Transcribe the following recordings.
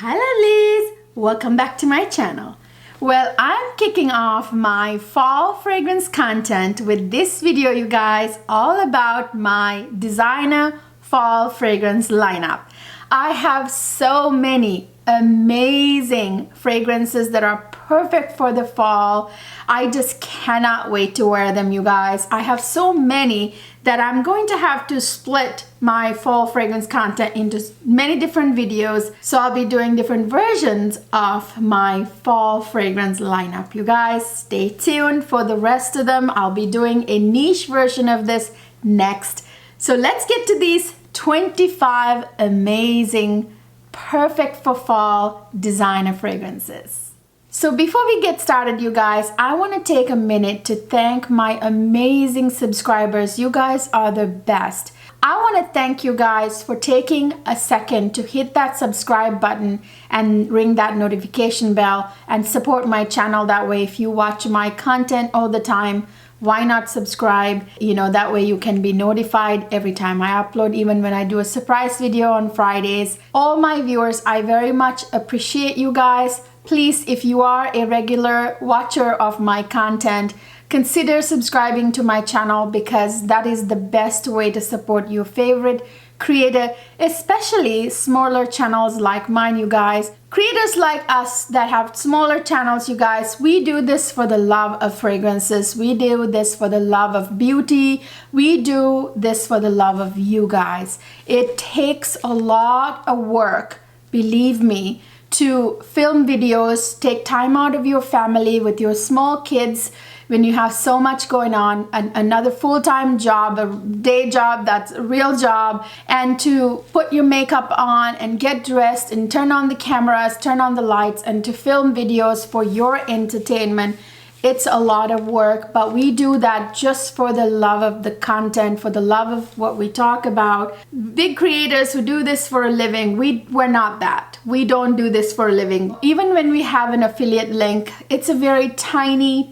Hello Liz! Welcome back to my channel. Well, I'm kicking off my fall fragrance content with this video, you guys, all about my designer fall fragrance lineup. I have so many amazing fragrances that are perfect for the fall. I just cannot wait to wear them, you guys. I have so many that I'm going to have to split my fall fragrance content into many different videos. So I'll be doing different versions of my fall fragrance lineup. You guys stay tuned for the rest of them. I'll be doing a niche version of this next. So let's get to these 25 amazing, perfect for fall designer fragrances. So before we get started, you guys, I want to take a minute to thank my amazing subscribers. You guys are the best. I want to thank you guys for taking a second to hit that subscribe button and ring that notification bell and support my channel that way. If you watch my content all the time, why not subscribe? You know, that way you can be notified every time I upload, even when I do a surprise video on Fridays. All my viewers, I very much appreciate you guys. Please, if you are a regular watcher of my content, consider subscribing to my channel because that is the best way to support your favorite creator, especially smaller channels like mine, you guys. Creators like us that have smaller channels, you guys, we do this for the love of fragrances. We do this for the love of beauty. We do this for the love of you guys. It takes a lot of work, believe me, to film videos, take time out of your family with your small kids when you have so much going on, another full-time job, a day job that's a real job, and to put your makeup on and get dressed and turn on the cameras, turn on the lights, and to film videos for your entertainment. It's a lot of work, but we do that just for the love of the content, for the love of what we talk about. Big creators who do this for a living, we're not that. We don't do this for a living. Even when we have an affiliate link, it's a very tiny,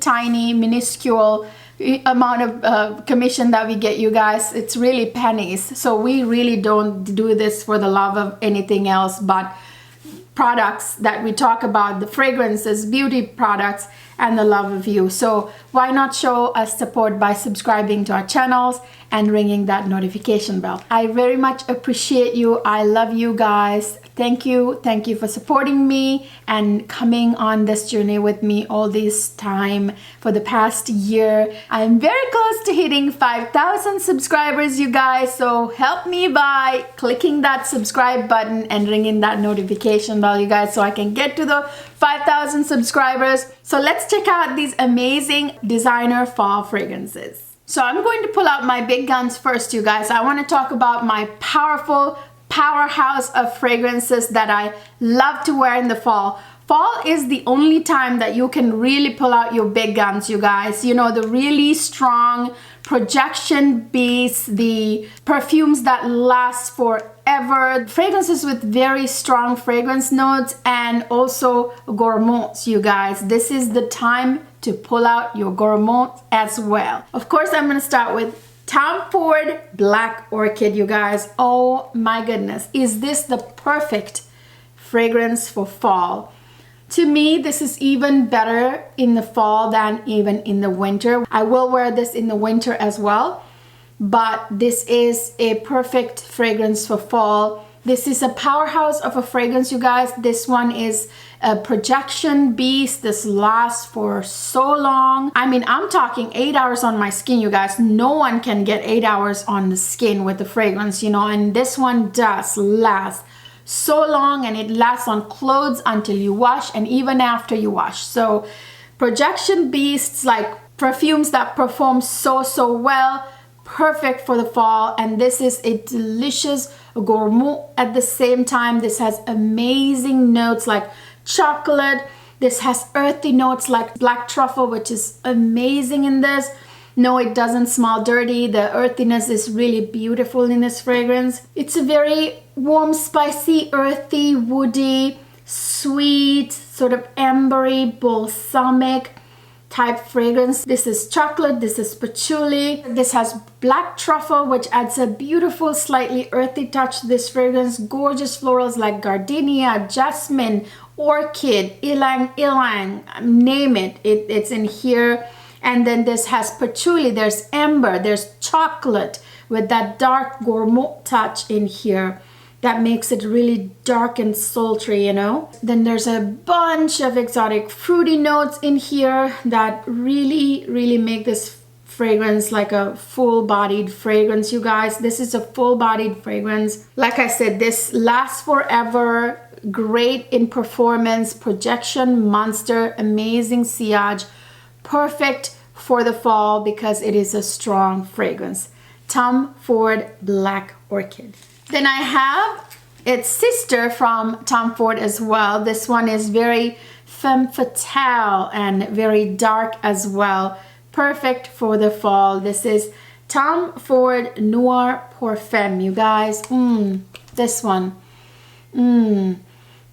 minuscule amount of commission that we get, you guys. It's really pennies. So we really don't do this for the love of anything else but products that we talk about, the fragrances, beauty products, and the love of you. So why not show us support by subscribing to our channels and ringing that notification bell? I very much appreciate you. I love you guys. Thank you for supporting me and coming on this journey with me all this time for the past year. I'm very close to hitting 5,000 subscribers, you guys, so help me by clicking that subscribe button and ringing that notification bell, you guys, so I can get to the 5,000 subscribers. So let's check out these amazing designer fall fragrances. So I'm going to pull out my big guns first, you guys. I want to talk about my powerful powerhouse of fragrances that I love to wear in the fall. Fall is the only time that you can really pull out your big guns, you guys. You know, the really strong projection beasts, the perfumes that last forever, fragrances with very strong fragrance notes, and also gourmands, you guys. This is the time to pull out your gourmands as well. Of course, I'm going to start with Tom Ford Black Orchid, you guys. Oh my goodness, is this the perfect fragrance for fall? To me, this is even better in the fall than even in the winter. I will wear this in the winter as well, but this is a perfect fragrance for fall. This is a powerhouse of a fragrance, you guys. This one is a projection beast. This lasts for so long. I mean, I'm talking 8 hours on my skin, you guys. No one can get 8 hours on the skin with the fragrance, you know, and this one does last so long, and it lasts on clothes until you wash and even after you wash. So projection beasts, like perfumes that perform so well, perfect for the fall. And this is a delicious gourmand at the same time. This has amazing notes like chocolate. This has earthy notes like black truffle, which is amazing in this. No, it doesn't smell dirty. The earthiness is really beautiful in this fragrance. It's a very warm, spicy, earthy, woody, sweet, sort of ambery, balsamic type fragrance. This is chocolate, this is patchouli, this has black truffle, which adds a beautiful slightly earthy touch to this fragrance. Gorgeous florals like gardenia, jasmine, orchid, ylang ylang, name it, it's in here. And then this has patchouli, there's amber, there's chocolate with that dark gourmet touch in here that makes it really dark and sultry, you know. Then there's a bunch of exotic fruity notes in here that really make this fragrance like a full-bodied fragrance, you guys. This is a full-bodied fragrance. Like I said, this lasts forever, great in performance, projection, monster, amazing sillage, perfect for the fall because it is a strong fragrance. Tom Ford Black Orchid. Then I have its sister from Tom Ford as well. This one is very femme fatale and very dark as well. Perfect for the fall. This is Tom Ford Noir Parfum, you guys. This one.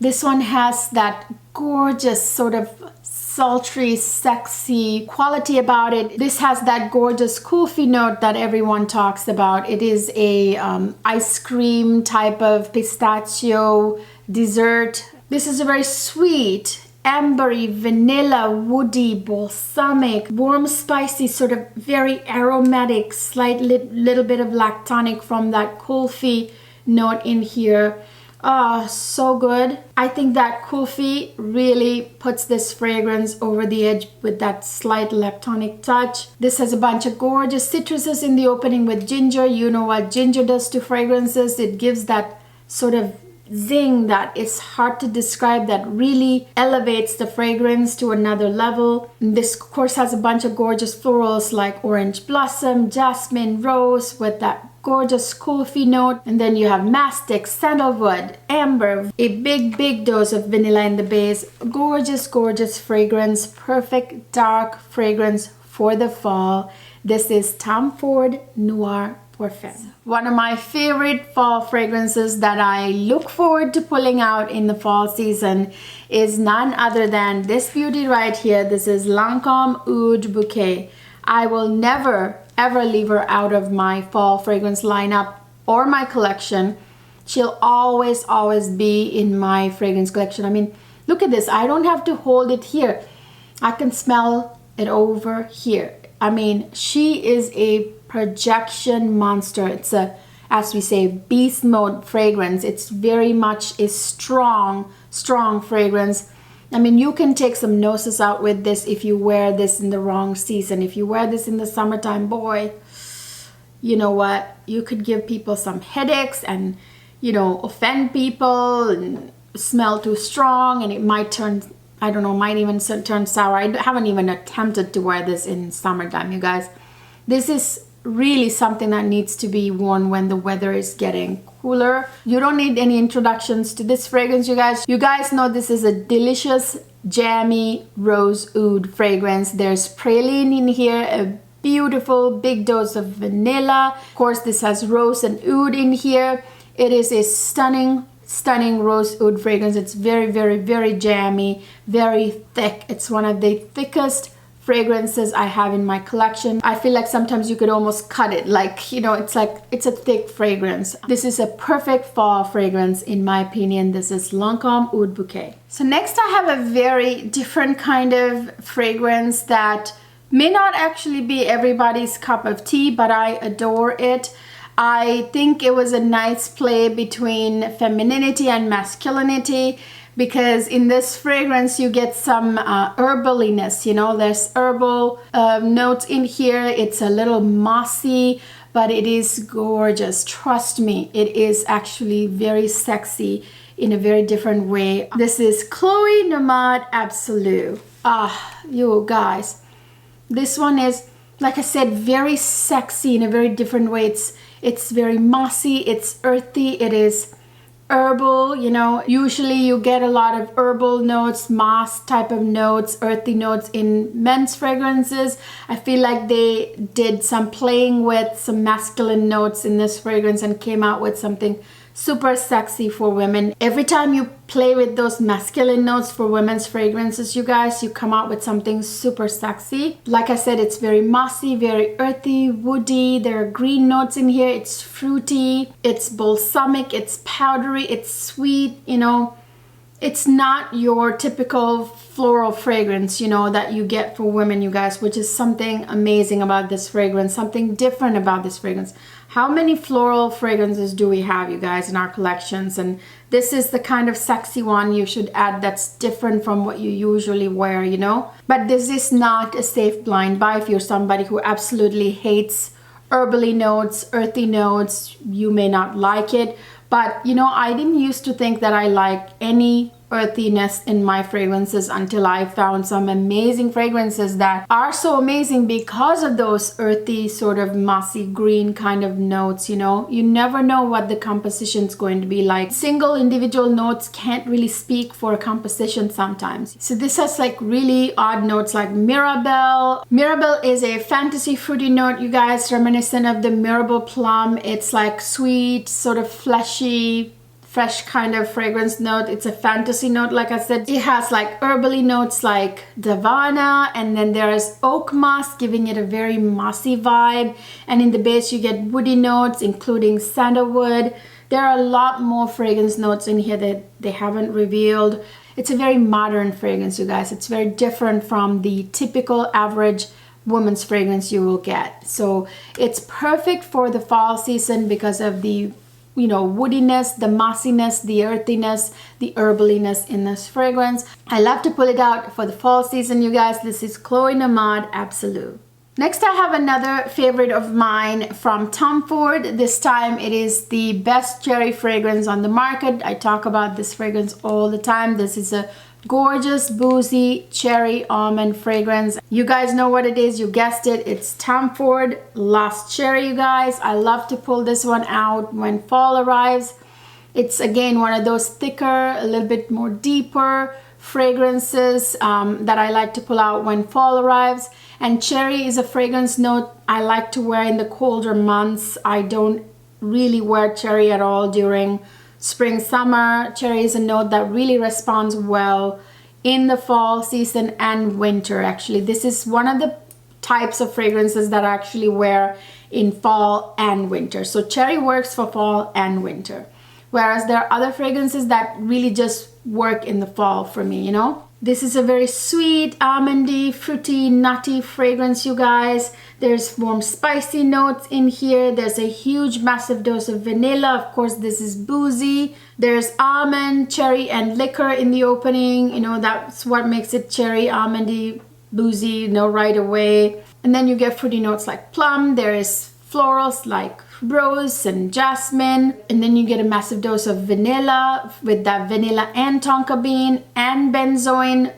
This one has that gorgeous sort of sultry, sexy quality about it. This has that gorgeous kufi note that everyone talks about. It is a ice cream type of pistachio dessert. This is a very sweet, ambery, vanilla, woody, balsamic, warm, spicy, sort of very aromatic, slight little bit of lactonic from that kufi note in here. Oh, so good. I think that kufi really puts this fragrance over the edge with that slight lactonic touch. This has a bunch of gorgeous citruses in the opening with ginger. You know what ginger does to fragrances. It gives that sort of zing that is hard to describe, that really elevates the fragrance to another level. This of course has a bunch of gorgeous florals like orange blossom, jasmine, rose with that gorgeous kufi note, and then you have mastic, sandalwood, amber, a big dose of vanilla in the base. Gorgeous fragrance, perfect dark fragrance for the fall. This is Tom Ford Noir Parfum. One of my favorite fall fragrances that I look forward to pulling out in the fall season is none other than this beauty right here. This is Lancome Oud Bouquet. I will never ever leave her out of my fall fragrance lineup or my collection. She'll always be in my fragrance collection. I mean, look at this. I don't have to hold it here. I can smell it over here. I mean, she is a projection monster. It's a, as we say, beast mode fragrance. It's very much a strong fragrance. I mean, you can take some noses out with this if you wear this in the wrong season. If you wear this in the summertime, boy, you know what? You could give people some headaches and, you know, offend people and smell too strong, and it might turn, I don't know, might even turn sour. I haven't even attempted to wear this in summertime, you guys. This is really something that needs to be worn when the weather is getting cooler. You don't need any introductions to this fragrance, you guys. You guys know this is a delicious, jammy rose oud fragrance. There's praline in here, a beautiful big dose of vanilla. Of course, this has rose and oud in here. It is a stunning rose oud fragrance. It's very jammy, very thick. It's one of the thickest fragrances I have in my collection. I feel like sometimes you could almost cut it, like, you know, it's like, it's a thick fragrance. This is a perfect fall fragrance in my opinion. This is Lancome Oud Bouquet. So next I have a very different kind of fragrance that may not actually be everybody's cup of tea, but I adore it. I think it was a nice play between femininity and masculinity, because in this fragrance you get some herbaliness, you know, there's herbal notes in here. It's a little mossy, but it is gorgeous. Trust me, it is actually very sexy in a very different way. This is Chloe Nomad Absolute. You guys, this one is, like I said, very sexy in a very different way. It's very mossy, it's earthy, it is herbal, you know. Usually you get a lot of herbal notes, moss type of notes, earthy notes in men's fragrances. I feel like they did some playing with some masculine notes in this fragrance and came out with something super sexy for women. Every time you play with those masculine notes for women's fragrances, you guys, you come out with something super sexy. Like I said, it's very mossy, very earthy, woody. There are green notes in here. It's fruity, it's balsamic, it's powdery, it's sweet, you know. It's not your typical floral fragrance, you know, that you get for women, you guys, which is something amazing about this fragrance, something different about this fragrance. How many floral fragrances do we have, you guys, in our collections? And this is the kind of sexy one you should add that's different from what you usually wear, you know? But this is not a safe blind buy if you're somebody who absolutely hates herbally notes, earthy notes. You may not like it. But, you know, I didn't used to think that I like any earthiness in my fragrances until I found some amazing fragrances that are so amazing because of those earthy, sort of mossy green kind of notes, you know. You never know what the composition is going to be like. Single individual notes can't really speak for a composition sometimes. So this has like really odd notes like Mirabelle. Mirabelle is a fantasy fruity note, you guys, reminiscent of the Mirabelle plum. It's like sweet, sort of fleshy, fresh kind of fragrance note. It's a fantasy note, like I said. It has like herbally notes like Gabbana, and then there's oak moss, giving it a very mossy vibe. And in the base you get woody notes, including sandalwood. There are a lot more fragrance notes in here that they haven't revealed. It's a very modern fragrance, you guys. It's very different from the typical average woman's fragrance you will get. So it's perfect for the fall season because of the, you know, woodiness, the mossiness, the earthiness, the herbaliness in this fragrance. I love to pull it out for the fall season, you guys. This is Chloe Nomad Absolute. Next, I have another favorite of mine from Tom Ford. This time it is the best cherry fragrance on the market. I talk about this fragrance all the time. This is a gorgeous boozy cherry almond fragrance. You guys know what it is, you guessed it. It's Tom Ford Lost Cherry, you guys. I love to pull this one out when fall arrives. It's again one of those thicker, a little bit more deeper fragrances that I like to pull out when fall arrives. And cherry is a fragrance note I like to wear in the colder months. I don't really wear cherry at all during spring, summer. Cherry is a note that really responds well in the fall season and winter. Actually, this is one of the types of fragrances that I actually wear in fall and winter. So cherry works for fall and winter, whereas there are other fragrances that really just work in the fall for me, you know. This is a very sweet, almondy, fruity, nutty fragrance, you guys. There's warm, spicy notes in here. There's a huge, massive dose of vanilla. Of course, this is boozy. There's almond, cherry, and liquor in the opening. You know, that's what makes it cherry, almondy, boozy, you know, right away. And then you get fruity notes like plum. There is florals like rose and jasmine, and then you get a massive dose of vanilla with that vanilla and tonka bean and benzoin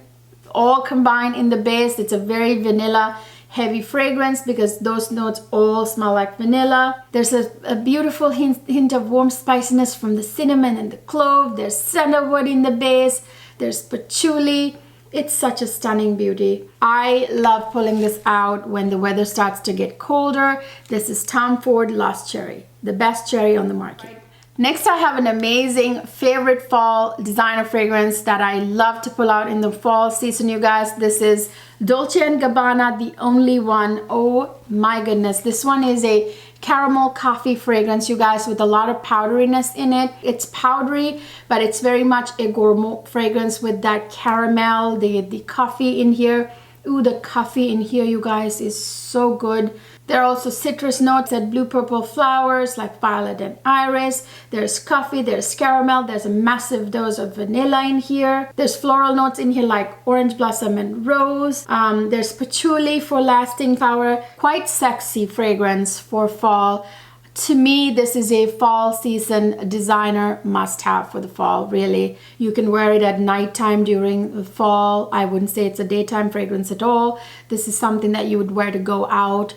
all combined in the base. It's a very vanilla heavy fragrance because those notes all smell like vanilla. There's a beautiful hint of warm spiciness from the cinnamon and the clove. There's sandalwood in the base. There's patchouli. It's such a stunning beauty. I love pulling this out when the weather starts to get colder. This is Tom Ford Lost Cherry, the best cherry on the market. Next, I have an amazing favorite fall designer fragrance that I love to pull out in the fall season, you guys. This is Dolce & Gabbana, The Only One. Oh my goodness. This one is a caramel coffee fragrance, you guys, with a lot of powderiness in it. It's powdery, but it's very much a gourmet fragrance with that caramel, the coffee in here. Ooh, the coffee in here, you guys, is so good. There are also citrus notes and blue purple flowers like violet and iris. There's coffee, there's caramel, there's a massive dose of vanilla in here. There's floral notes in here like orange blossom and rose. There's patchouli for lasting power. Quite sexy fragrance for fall. To me, this is a fall season designer must-have for the fall, really. You can wear it at nighttime during the fall. I wouldn't say it's a daytime fragrance at all. This is something that you would wear to go out.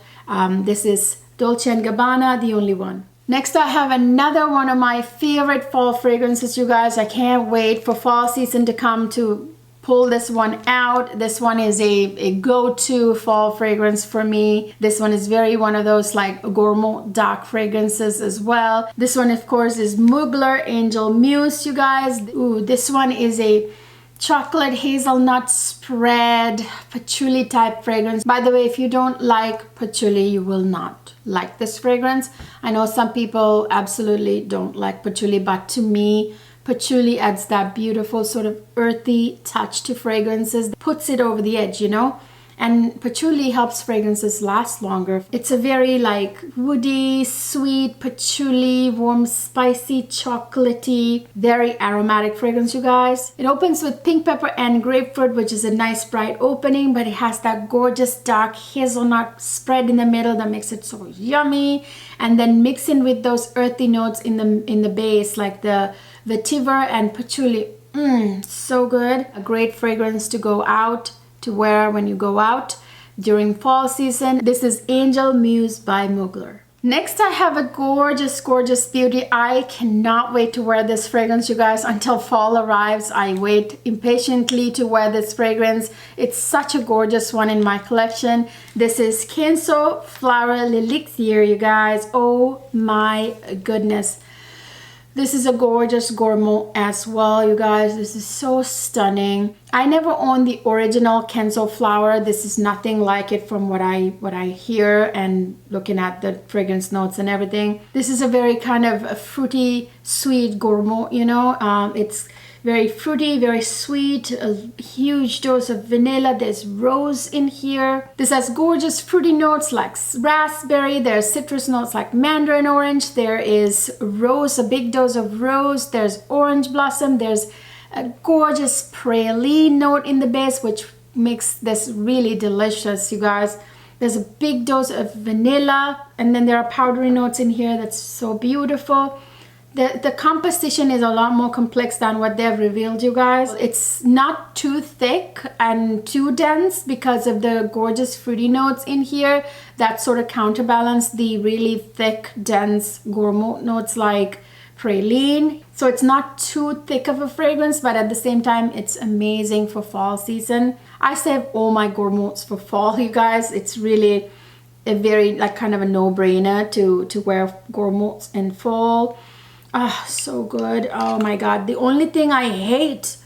This is Dolce & Gabbana, The Only One. Next, I have another one of my favorite fall fragrances, you guys. I can't wait for fall season to come to pull this one out. This one is a go-to fall fragrance for me. This one is very one of those like gourmand dark fragrances as well. This one of course is Mugler Angel Muse, you guys. Ooh, this one is a chocolate hazelnut spread patchouli type fragrance. By the way, if you don't like patchouli, you will not like this fragrance. I know some people absolutely don't like patchouli, but to me, patchouli adds that beautiful sort of earthy touch to fragrances, puts it over the edge, you know? And patchouli helps fragrances last longer. It's a very like woody, sweet patchouli, warm, spicy, chocolatey, very aromatic fragrance, you guys. It opens with pink pepper and grapefruit, which is a nice bright opening, but it has that gorgeous dark hazelnut spread in the middle that makes it so yummy. And then mix in with those earthy notes in the base, like the vetiver and patchouli. So good. A great fragrance to go out to wear when you go out during fall season. This is Angel Muse by Mugler. Next, I have a gorgeous, gorgeous beauty. I cannot wait to wear this fragrance, you guys, until fall arrives. I wait impatiently to wear this fragrance. It's such a gorgeous one in my collection. This is Kenzo Floral Elixir, you guys. Oh my goodness. This is a gorgeous gourmand as well, you guys. This is so stunning. I never owned the original Kenzo flower. This is nothing like it from what I hear and looking at the fragrance notes and everything. This is a very kind of a fruity, sweet gourmand, you know. It's very fruity, very sweet, a huge dose of vanilla. There's rose in here. This has gorgeous fruity notes like raspberry. There's citrus notes like mandarin orange. There is rose, a big dose of rose. There's orange blossom. There's a gorgeous praline note in the base, which makes this really delicious, you guys. There's a big dose of vanilla, and then there are powdery notes in here that's so beautiful. The composition is a lot more complex than what they've revealed, you guys. It's not too thick and too dense because of the gorgeous fruity notes in here that sort of counterbalance the really thick, dense gourmand notes like praline. So it's not too thick of a fragrance, but at the same time, it's amazing for fall season. I save all my gourmands for fall, you guys. It's really a very like kind of a no-brainer to wear gourmands in fall. Ah, so good. Oh my god. The only thing I hate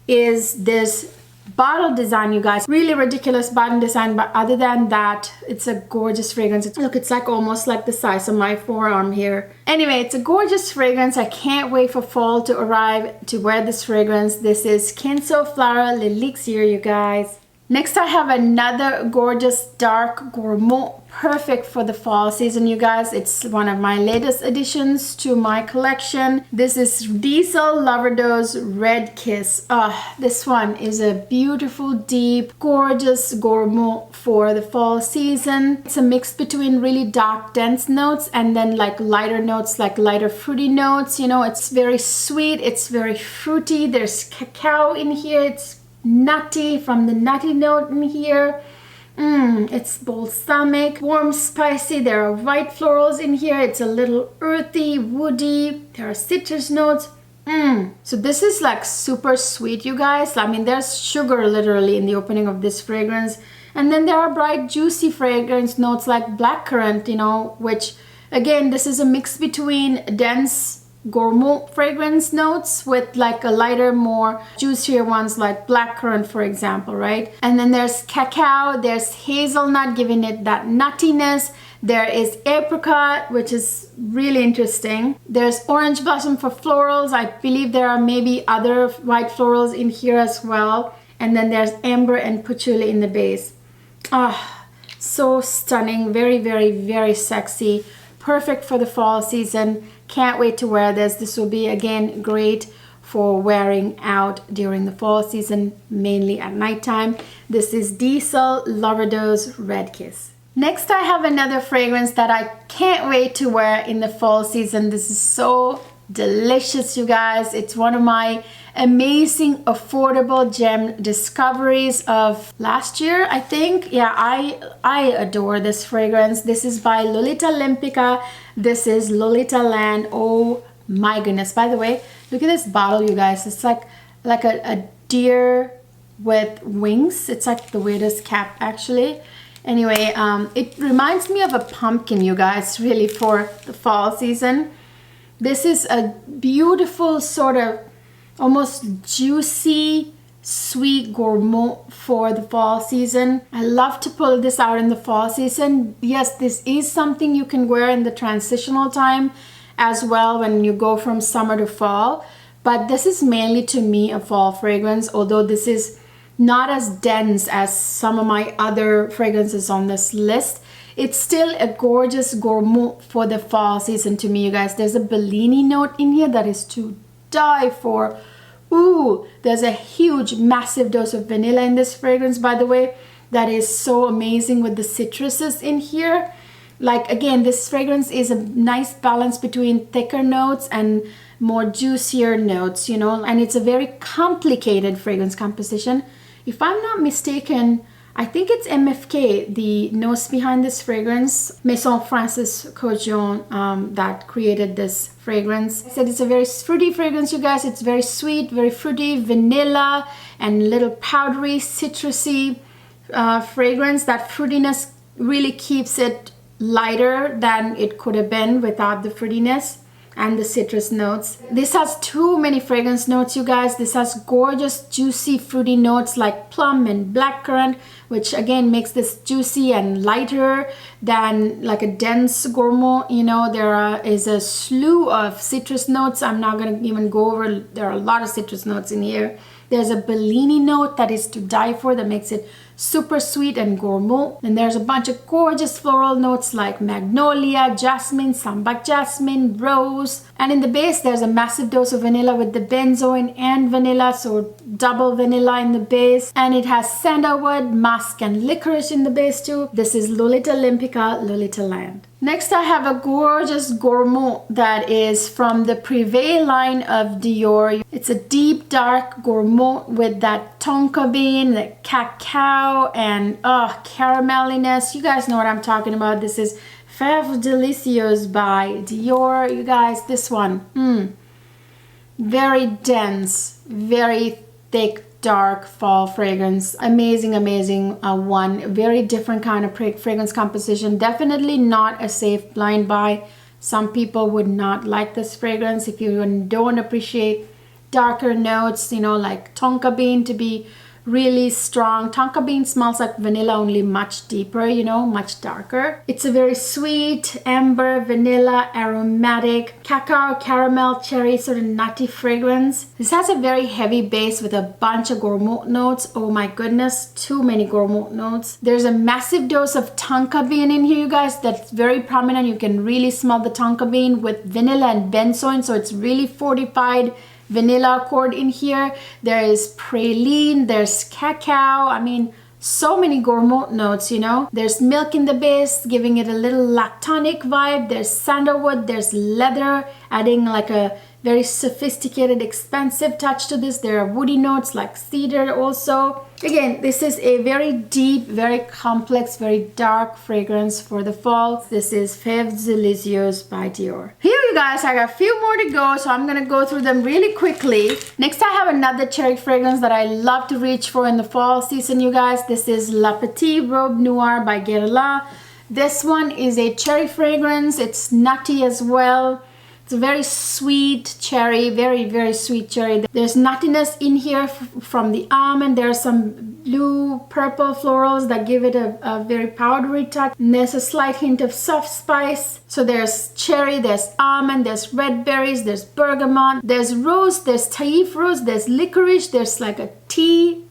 is this bottle design, you guys. Really ridiculous bottle design, but other than that, it's a gorgeous fragrance. Look, it's like almost like the size of my forearm here. Anyway, it's a gorgeous fragrance. I can't wait for fall to arrive to wear this fragrance. This is Kenzo Floral Elixir, you guys. Next, I have another gorgeous dark gourmand, perfect for the fall season, you guys. It's one of my latest additions to my collection. This is Dissel Loverdose Red Kiss. This one is a beautiful, deep, gorgeous gourmand for the fall season. It's a mix between really dark, dense notes and then like lighter notes, like lighter fruity notes. You know, it's very sweet, it's very fruity. There's cacao in here. It's nutty from the nutty note in here. It's balsamic, warm, spicy. There are white florals in here. It's a little earthy, woody. There are citrus notes. So this is like super sweet, you guys. I mean, there's sugar literally in the opening of this fragrance. And then there are bright, juicy fragrance notes like blackcurrant, you know, which again, this is a mix between dense gourmand fragrance notes with like a lighter, more juicier ones like blackcurrant, for example, right? And then there's cacao, there's hazelnut, giving it that nuttiness. There is apricot, which is really interesting. There's orange blossom for florals. I believe there are maybe other white florals in here as well. And then there's amber and patchouli in the base. So stunning, very, very, very sexy. Perfect for the fall season. Can't wait to wear this. This will be again great for wearing out during the fall season, mainly at nighttime. This is Dissel Loverdose Red Kiss. Next, I have another fragrance that I can't wait to wear in the fall season. This is so delicious, you guys. It's one of my amazing affordable gem discoveries of last year, I think. Yeah, I adore this fragrance. This is by Lolita Lempicka. This is Lolitaland. Oh my goodness. By the way, look at this bottle, you guys. It's like a deer with wings. It's like the weirdest cap actually. Anyway, it reminds me of a pumpkin, you guys, really, for the fall season. This is a beautiful sort of almost juicy, sweet gourmand for the fall season. I love to pull this out in the fall season. Yes, this is something you can wear in the transitional time as well when you go from summer to fall. But this is mainly to me a fall fragrance, although this is not as dense as some of my other fragrances on this list. It's still a gorgeous gourmand for the fall season to me, you guys. There's a Bellini note in here that is to die for. Ooh, there's a huge, massive dose of vanilla in this fragrance, by the way. That is so amazing with the citruses in here. Like, again, this fragrance is a nice balance between thicker notes and more juicier notes, you know, and it's a very complicated fragrance composition. If I'm not mistaken, I think it's MFK, the nose behind this fragrance, Maison Francis Cojon, that created this fragrance. I said it's a very fruity fragrance, you guys. It's very sweet, very fruity, vanilla, and little powdery, citrusy fragrance. That fruitiness really keeps it lighter than it could have been without the fruitiness and the citrus notes. This has too many fragrance notes, you guys. This has gorgeous, juicy, fruity notes like plum and blackcurrant, which again makes this juicy and lighter than like a dense gourmand. You know, there is a slew of citrus notes. I'm not going to even go over. There are a lot of citrus notes in here. There's a Bellini note that is to die for, that makes it super sweet and gourmand. And there's a bunch of gorgeous floral notes like magnolia, jasmine, sambac jasmine, rose. And in the base, there's a massive dose of vanilla with the benzoin and vanilla, so double vanilla in the base. And it has sandalwood, musk, and licorice in the base too. This is Lolita Lempicka, Lolitaland. Next, I have a gorgeous gourmand that is from the Privé line of Dior. It's a deep, dark gourmand with that tonka bean, the cacao, and carameliness. You guys know what I'm talking about. This is Feve Delicieuse by Dior. You guys, this one, very dense, very thick, dark fall fragrance. Amazing one. Very different kind of fragrance composition. Definitely not a safe blind buy. Some people would not like this fragrance if you don't appreciate darker notes, you know, like tonka bean to be really strong. Tonka bean smells like vanilla, only much deeper, you know, much darker. It's a very sweet, amber, vanilla, aromatic, cacao, caramel, cherry, sort of nutty fragrance. This has a very heavy base with a bunch of gourmand notes. Oh my goodness, too many gourmand notes. There's a massive dose of tonka bean in here, you guys. That's very prominent. You can really smell the tonka bean with vanilla and benzoin, so it's really fortified vanilla accord in here. There is praline, there's cacao. I mean, so many gourmand notes, you know. There's milk in the base, giving it a little lactonic vibe. There's sandalwood, there's leather, adding like a very sophisticated, expensive touch to this. There are woody notes like cedar also. Again, this is a very deep, very complex, very dark fragrance for the fall. This is Feve Delicieuse by Dior. Here you guys, I got a few more to go, so I'm gonna go through them really quickly. Next, I have another cherry fragrance that I love to reach for in the fall season, you guys. This is La Petite Robe Noir by Guerlian. This one is a cherry fragrance. It's nutty as well. It's a very sweet cherry, very sweet cherry. There's nuttiness in here from the almond. There's some blue, purple florals that give it a very powdery touch. And there's a slight hint of soft spice. So there's cherry, there's almond, there's red berries, there's bergamot, there's rose, there's taif rose, there's licorice, there's like a tea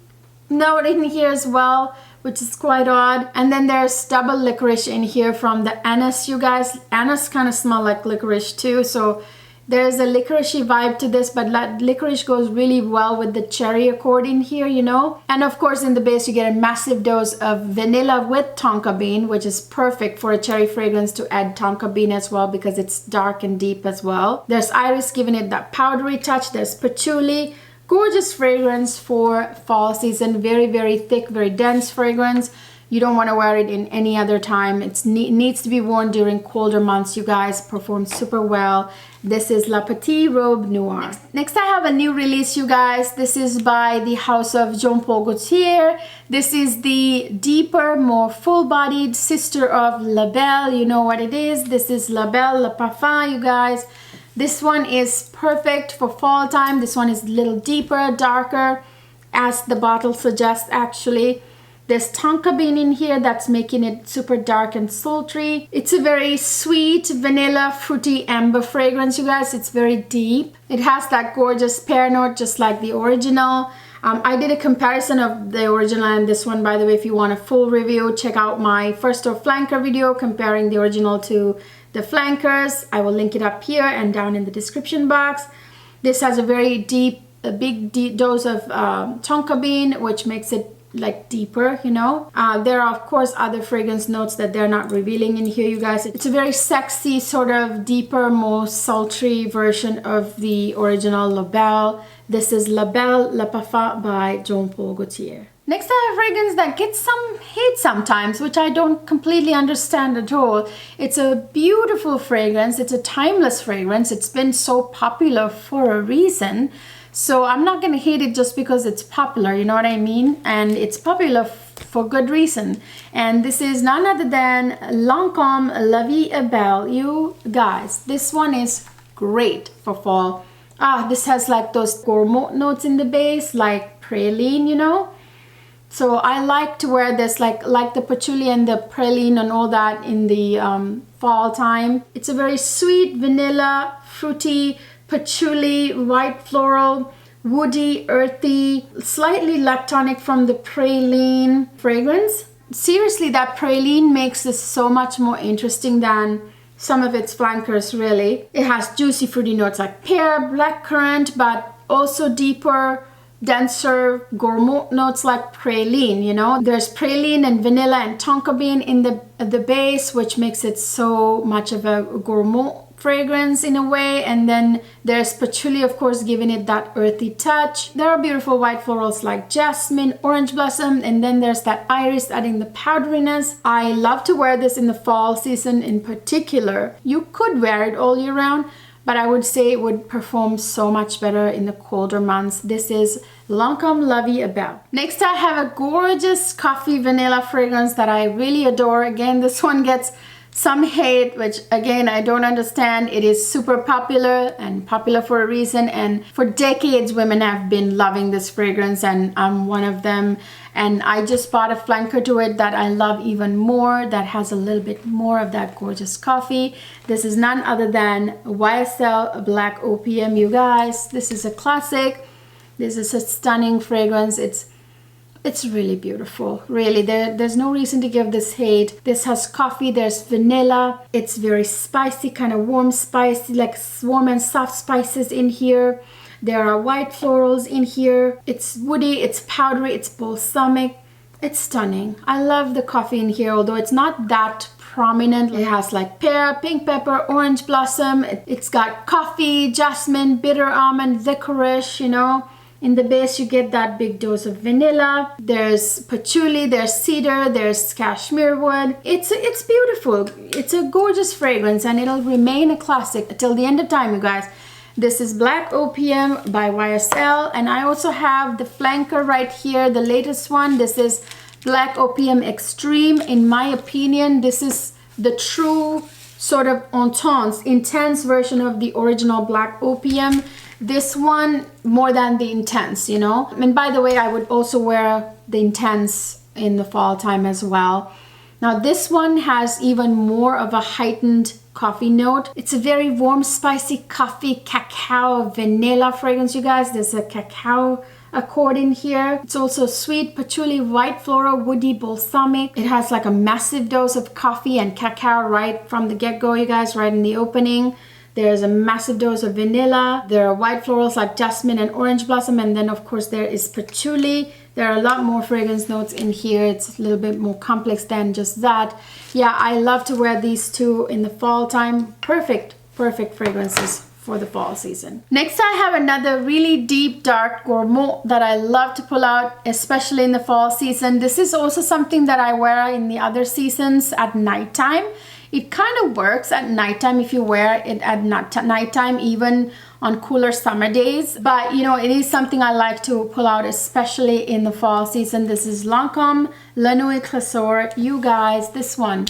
note in here as well, which is quite odd. And then there's double licorice in here from the anise, you guys. Anise kind of smell like licorice too, so there's a licoricey vibe to this, but licorice goes really well with the cherry accord in here, you know. And of course, in the base, you get a massive dose of vanilla with tonka bean, which is perfect for a cherry fragrance to add tonka bean as well, because it's dark and deep as well. There's iris giving it that powdery touch. There's patchouli. Gorgeous fragrance for fall season. Very thick, very dense fragrance. You don't want to wear it in any other time. It needs to be worn during colder months, you guys. Performs super well. This is La Petite Robe Noir. Next I have a new release, you guys. This is by the house of Jean-Paul Gaultier. This is the deeper, more full-bodied sister of La Belle. You know what it is. This is La Belle, Le Parfum, you guys. This one is perfect for fall time. This one is a little deeper, darker, as the bottle suggests actually. There's tonka bean in here that's making it super dark and sultry. It's a very sweet, vanilla, fruity amber fragrance, you guys. It's very deep. It has that gorgeous pear note just like the original. I did a comparison of the original and this one, by the way. If you want a full review, check out my first store flanker video comparing the original to the flankers. I will link it up here and down in the description box. This has a very deep, a big dose of tonka bean, which makes it like deeper, you know. There are of course other fragrance notes that they're not revealing in here, you guys. It's a very sexy, sort of deeper, more sultry version of the original La Belle. This is La Belle Le Parfum by Jean-Paul Gaultier. Next I have a fragrance that gets some hate sometimes, which I don't completely understand at all. It's a beautiful fragrance. It's a timeless fragrance. It's been so popular for a reason. So I'm not going to hate it just because it's popular, you know what I mean? And it's popular for good reason. And this is none other than Lancome Belle. You guys, this one is great for fall. This has like those gourmet notes in the base, like praline, you know? So I like to wear this like the patchouli and the praline and all that in the fall time. It's a very sweet, vanilla, fruity, patchouli, white floral, woody, earthy, slightly lactonic from the praline fragrance. Seriously, that praline makes this so much more interesting than some of its flankers, really. It has juicy fruity notes like pear, blackcurrant, but also deeper, denser gourmet notes like praline, you know. There's praline and vanilla and tonka bean in the base, which makes it so much of a gourmet fragrance in a way. And then there's patchouli, of course, giving it that earthy touch. There are beautiful white florals like jasmine, orange blossom, and then there's that iris adding the powderiness. I love to wear this in the fall season in particular. You could wear it all year round, but I would say it would perform so much better in the colder months. This is Lancome Belle. Next I have a gorgeous coffee vanilla fragrance that I really adore. Again, this one gets some hate, which again I don't understand. It is super popular and popular for a reason, and for decades women have been loving this fragrance, and I'm one of them. And I just bought a flanker to it that I love even more, that has a little bit more of that gorgeous coffee. This is none other than YSL Black Opium, you guys. This is a classic. This is a stunning fragrance. It's really beautiful, really. There's no reason to give this hate. This has coffee, there's vanilla. It's very spicy, kind of warm spicy, like warm and soft spices in here. There are white florals in here. It's woody, it's powdery, it's balsamic. It's stunning. I love the coffee in here, although it's not that prominent. It has like pear, pink pepper, orange blossom. It's got coffee, jasmine, bitter almond, licorice, you know. In the base, you get that big dose of vanilla. There's patchouli, there's cedar, there's cashmere wood. It's beautiful. It's a gorgeous fragrance, and it'll remain a classic till the end of time, you guys. This is Black Opium by YSL, and I also have the flanker right here, the latest one. This is Black Opium Extreme. In my opinion, this is the true sort of intense version of the original Black Opium. This one more than the intense, you know. And by the way, I would also wear the intense in the fall time as well. Now this one has even more of a heightened coffee note. It's a very warm, spicy coffee, cacao, vanilla fragrance, you guys. There's a cacao accord in here. It's also sweet, patchouli, white floral, woody, balsamic. It has like a massive dose of coffee and cacao right from the get-go, you guys, right in the opening. There's a massive dose of vanilla. There are white florals like jasmine and orange blossom. And then of course there is patchouli. There are a lot more fragrance notes in here. It's a little bit more complex than just that. Yeah, I love to wear these two in the fall time. Perfect fragrances for the fall season. Next, I have another really deep dark gourmand that I love to pull out, especially in the fall season. This is also something that I wear in the other seasons at nighttime. It kind of works at nighttime if you wear it at nighttime, even on cooler summer days. But you know, it is something I like to pull out, especially in the fall season. This is Lancome La Nuitrasor. You guys, this one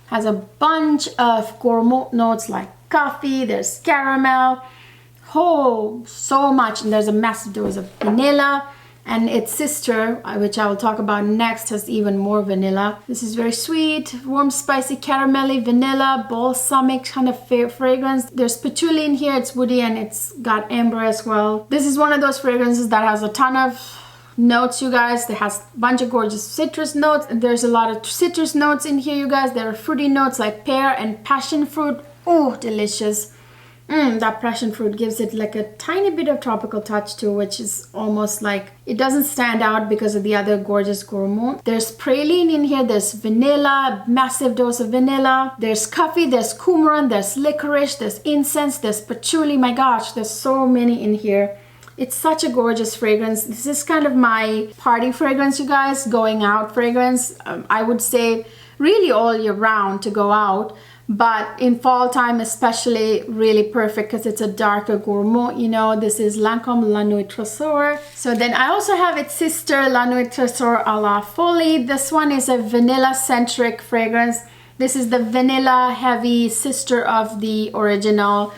has a bunch of gourmand notes like coffee, there's caramel, oh, so much. And there's a massive dose of vanilla. And its sister, which I will talk about next, has even more vanilla. This is very sweet, warm, spicy, caramelly, vanilla, balsamic kind of fragrance. There's patchouli in here, it's woody, and it's got amber as well. This is one of those fragrances that has a ton of notes, you guys. It has a bunch of gorgeous citrus notes. There's a lot of citrus notes in here, you guys. There are fruity notes like pear and passion fruit. Oh, delicious. That passion fruit gives it like a tiny bit of tropical touch too, which is almost like it doesn't stand out because of the other gorgeous gourmand. There's praline in here, there's vanilla, massive dose of vanilla. There's coffee, there's coumarin, there's licorice, there's incense, there's patchouli. My gosh, there's so many in here. It's such a gorgeous fragrance. This is kind of my party fragrance, you guys, going out fragrance. I would say really all year round to go out. But in fall time especially, really perfect because it's a darker gourmand, you know. This is Lancome La Nuitrasor. So then I also have its sister, La Nuitrasor à la Folie. This one is a vanilla-centric fragrance. This is the vanilla heavy sister of the original.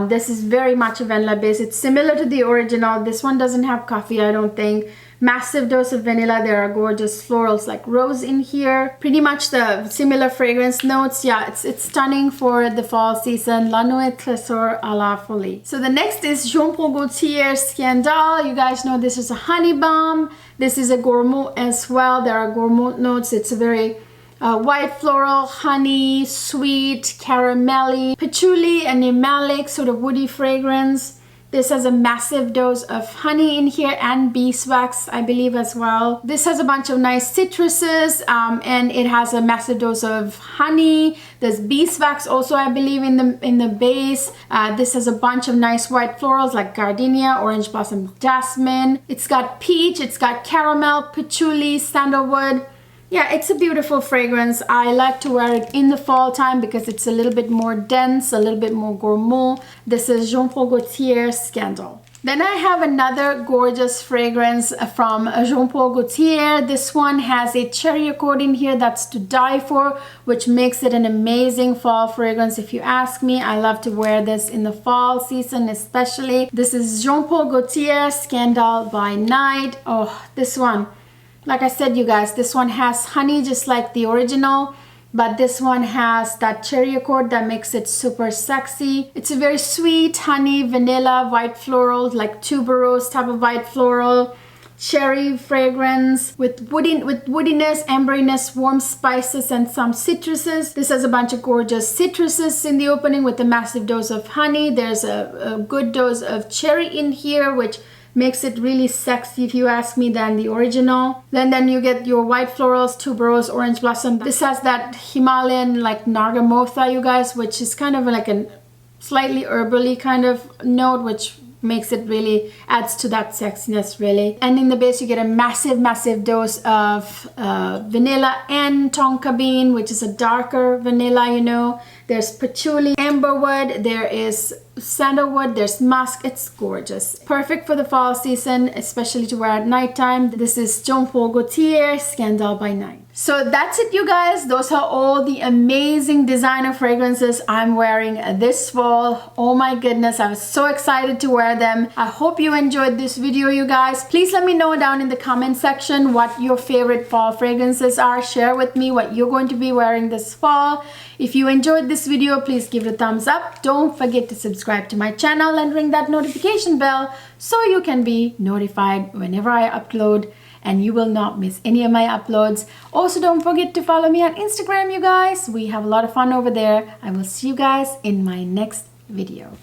This is very much a vanilla base. It's similar to the original. This one doesn't have coffee, I don't think. Massive dose of vanilla. There are gorgeous florals like rose in here. Pretty much the similar fragrance notes. Yeah, it's stunning for the fall season. La Nuitrasor à la Folie. So the next is Jean Paul Gaultier Scandale. You guys know this is a honey bomb. This is a gourmand as well. There are gourmand notes. It's a very white floral, honey, sweet, caramelly, patchouli, animalic, sort of woody fragrance. This has a massive dose of honey in here and beeswax, I believe, as well. This has a bunch of nice citruses, and it has a massive dose of honey. There's beeswax also, I believe, in the base. This has a bunch of nice white florals like gardenia, orange blossom, jasmine. It's got peach, it's got caramel, patchouli, sandalwood. Yeah, it's a beautiful fragrance. I like to wear it in the fall time because it's a little bit more dense, a little bit more gourmand. This is Jean Paul Gaultier Scandal. Then I have another gorgeous fragrance from Jean Paul Gaultier. This one has a cherry accord in here that's to die for, which makes it an amazing fall fragrance. If you ask me, I love to wear this in the fall season especially. This is Jean Paul Gaultier Scandal by Night. Oh, this one. Like I said, you guys, this one has honey just like the original, but this one has that cherry accord that makes it super sexy. It's a very sweet honey, vanilla, white floral, like tuberose type of white floral, cherry fragrance with woodiness, amberiness, warm spices, and some citruses. This has a bunch of gorgeous citruses in the opening with a massive dose of honey. There's a good dose of cherry in here, which makes it really sexy, if you ask me, than the original. Then you get your white florals, tuberose, orange blossom. This has that Himalayan like Nargamotha, you guys, which is kind of like a slightly herbally kind of note, which makes it really, adds to that sexiness really. And in the base you get a massive dose of vanilla and tonka bean, which is a darker vanilla, you know. There's patchouli, amberwood, there is sandalwood, there's musk. It's gorgeous. Perfect for the fall season, especially to wear at nighttime. This is Jean Paul Gaultier Scandal by Night. So that's it, you guys. Those are all the amazing designer fragrances I'm wearing this fall. Oh my goodness, I was so excited to wear them. I hope you enjoyed this video, you guys. Please let me know down in the comment section what your favorite fall fragrances are. Share with me what you're going to be wearing this fall. If you enjoyed this video, please give it a thumbs up. Don't forget to subscribe to my channel and ring that notification bell so you can be notified whenever I upload and you will not miss any of my uploads. Also, don't forget to follow me on Instagram, you guys. We have a lot of fun over there. I will see you guys in my next video.